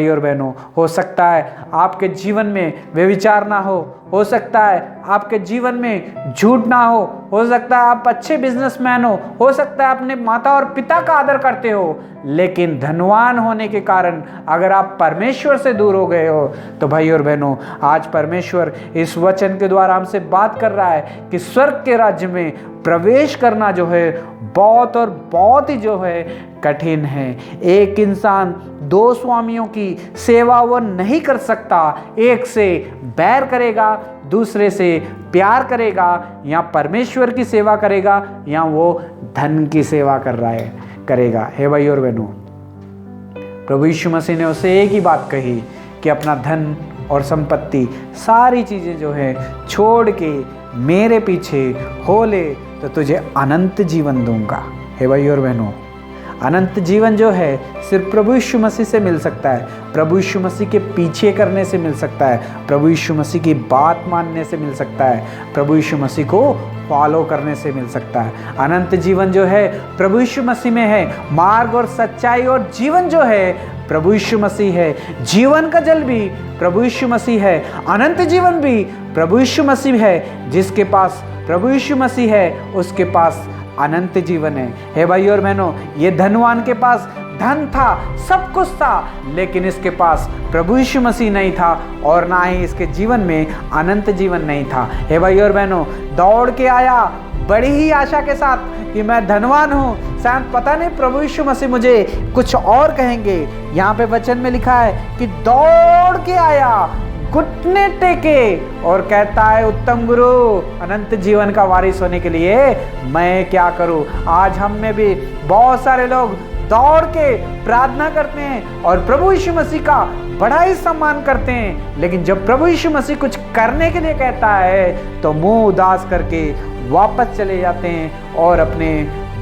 भाई और बहनों, हो सकता है आपके जीवन में व्यभिचार ना हो सकता है आपके जीवन में झूठ ना हो सकता है आप अच्छे बिजनेसमैन हो सकता है अपने माता और पिता का आदर करते हो, लेकिन धनवान होने के कारण अगर आप परमेश्वर से दूर हो गए हो, तो भाई और बहनों, आज परमेश्वर इस वचन के द्वारा हमसे बात कर रहा है कि स्वर्ग के राज्य में प्रवेश करना जो है बहुत और बहुत ही जो है कठिन है। एक इंसान दो स्वामियों की सेवा वो नहीं कर सकता। एक से बैर करेगा, दूसरे से प्यार करेगा, या परमेश्वर की सेवा करेगा या वो धन की सेवा करेगा। हे भाई और बहनों, प्रभु यीशु मसीह ने उसे एक ही बात कही कि अपना धन और संपत्ति सारी चीज़ें जो है छोड़ के मेरे पीछे हो ले तो तुझे अनंत जीवन दूंगा। हे भाई और बहनों, अनंत जीवन जो है सिर्फ प्रभु यीशु मसीह से मिल सकता है, प्रभु यीशु मसीह के पीछे करने से मिल सकता है, प्रभु यीशु मसीह की बात मानने से मिल सकता है, प्रभु यीशु मसीह को फॉलो करने से मिल सकता है। अनंत जीवन जो है प्रभु यीशु मसीह में है। मार्ग और सच्चाई और जीवन जो है प्रभु यीशु मसीह है। जीवन का जल भी प्रभु यीशु मसीह है, अनंत जीवन भी प्रभु यीशु मसीह है। जिसके पास प्रभु यीशु मसीह है उसके पास अनंत जीवन है। हे भाई और बहनों, ये धनवान के पास धन था, सब कुछ था, लेकिन इसके पास प्रभु यीशु मसीह नहीं था और ना ही इसके जीवन में अनंत जीवन नहीं था। हे भाई और बहनों, दौड़ के आया बड़ी ही आशा के साथ कि मैं धनवान हूँ, शायद पता नहीं प्रभु यीशु मसीह मुझे कुछ और कहेंगे। यहाँ पे वचन में लिखा है कि दौड़ के आया, घुटने टेके और कहता है, उत्तम गुरु, अनंत जीवन का वारिस होने के लिए मैं क्या करूं। आज हम में भी बहुत सारे लोग दौड़ के प्रार्थना करते हैं और प्रभु यीशु मसीह का बड़ा ही सम्मान करते हैं, लेकिन जब प्रभु यीशु मसीह कुछ करने के लिए कहता है तो मुंह उदास करके वापस चले जाते हैं और अपने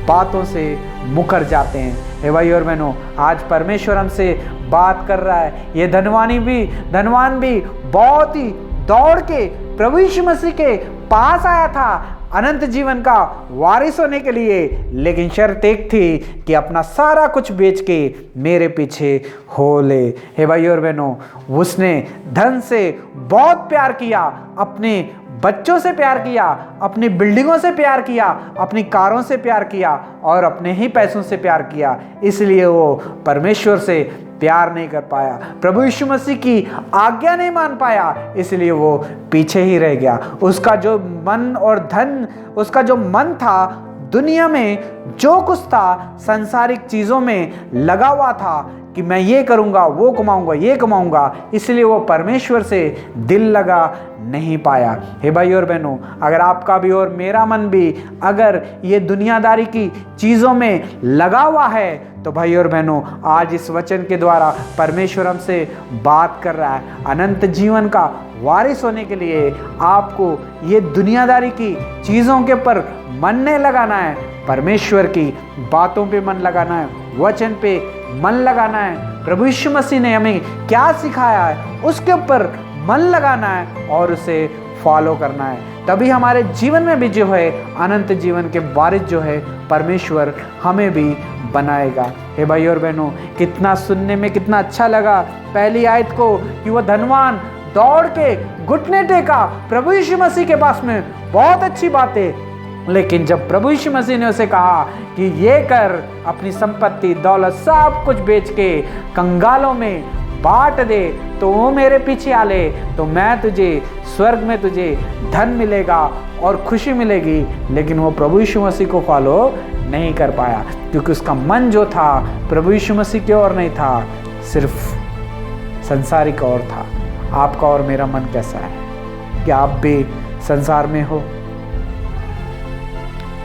बातों से मुकर जाते हैं। हे भाई और बहनों, आज परमेश्वर हमसे बात कर रहा है। ये धनवान भी बहुत ही दौड़ के प्रभु यीशु मसीह के पास आया था अनंत जीवन का वारिस होने के लिए, लेकिन शर्त एक थी कि अपना सारा कुछ बेच के मेरे पीछे हो ले। हे भाई और बहनों, उसने धन से बहुत प्यार किया, अपने बच्चों से प्यार किया, अपनी बिल्डिंगों से प्यार किया, अपनी कारों से प्यार किया और अपने ही पैसों से प्यार किया। इसलिए वो परमेश्वर से प्यार नहीं कर पाया, प्रभु यीशु मसीह की आज्ञा नहीं मान पाया, इसलिए वो पीछे ही रह गया। उसका जो मन और धन, उसका जो मन था दुनिया में जो कुछ था, सांसारिक चीज़ों में लगा हुआ था कि मैं ये करूँगा, वो कमाऊँगा, ये कमाऊँगा, इसलिए वो परमेश्वर से दिल लगा नहीं पाया। हे भाई और बहनों, अगर आपका भी और मेरा मन भी अगर ये दुनियादारी की चीज़ों में लगा हुआ है, तो भाई और बहनों, आज इस वचन के द्वारा परमेश्वर हमसे बात कर रहा है। अनंत जीवन का वारिस होने के लिए आपको ये दुनियादारी की चीज़ों के ऊपर मन नहीं लगाना है, परमेश्वर की बातों पे मन लगाना है, वचन पे मन लगाना है। प्रभु यीशु मसीह ने हमें क्या सिखाया है उसके ऊपर मन लगाना है और उसे फॉलो करना है। तभी हमारे जीवन में भी जो है अनंत जीवन के वारिस जो है परमेश्वर हमें भी बनाएगा। हे भाई और बहनों, कितना सुनने में कितना अच्छा लगा पहली आयत को कि वो धनवान दौड़ के घुटने टेका प्रभु यीशु मसीह के पास में, बहुत अच्छी बात है। लेकिन जब प्रभु यीशु मसीह ने उसे कहा कि ये कर, अपनी संपत्ति दौलत सब कुछ बेच के कंगालों में बांट दे, तो वो मेरे पीछे आ ले, तो मैं तुझे स्वर्ग में तुझे धन मिलेगा और खुशी मिलेगी। लेकिन वो प्रभु यीशु मसीह को फॉलो नहीं कर पाया, क्योंकि उसका मन जो था प्रभु यीशु मसीह की ओर नहीं था, सिर्फ संसारिक ओर था। आपका और मेरा मन कैसा है? क्या आप भी संसार में हो?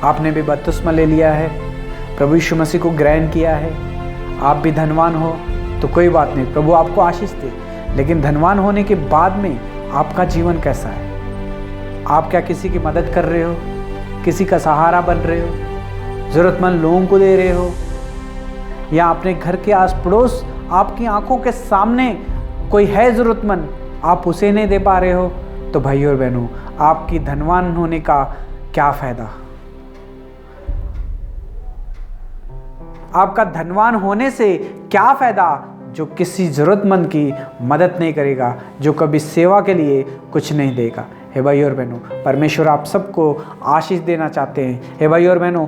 आपने भी बपतिस्मा ले लिया है, प्रभु यीशु मसीह को ग्रहण किया है, आप भी धनवान हो तो कोई बात नहीं, प्रभु आपको आशीष दे। लेकिन धनवान होने के बाद में आपका जीवन कैसा है? आप क्या किसी की मदद कर रहे हो? किसी का सहारा बन रहे हो? ज़रूरतमंद लोगों को दे रहे हो? या अपने घर के आस पड़ोस, आपकी आंखों के सामने कोई है ज़रूरतमंद, आप उसे नहीं दे पा रहे हो? तो भाई और बहनों, आपकी धनवान होने का क्या फ़ायदा? आपका धनवान होने से क्या फ़ायदा जो किसी ज़रूरतमंद की मदद नहीं करेगा, जो कभी सेवा के लिए कुछ नहीं देगा। हे भाई और बहनों, परमेश्वर आप सबको आशीष देना चाहते हैं। हे भाई और बहनों,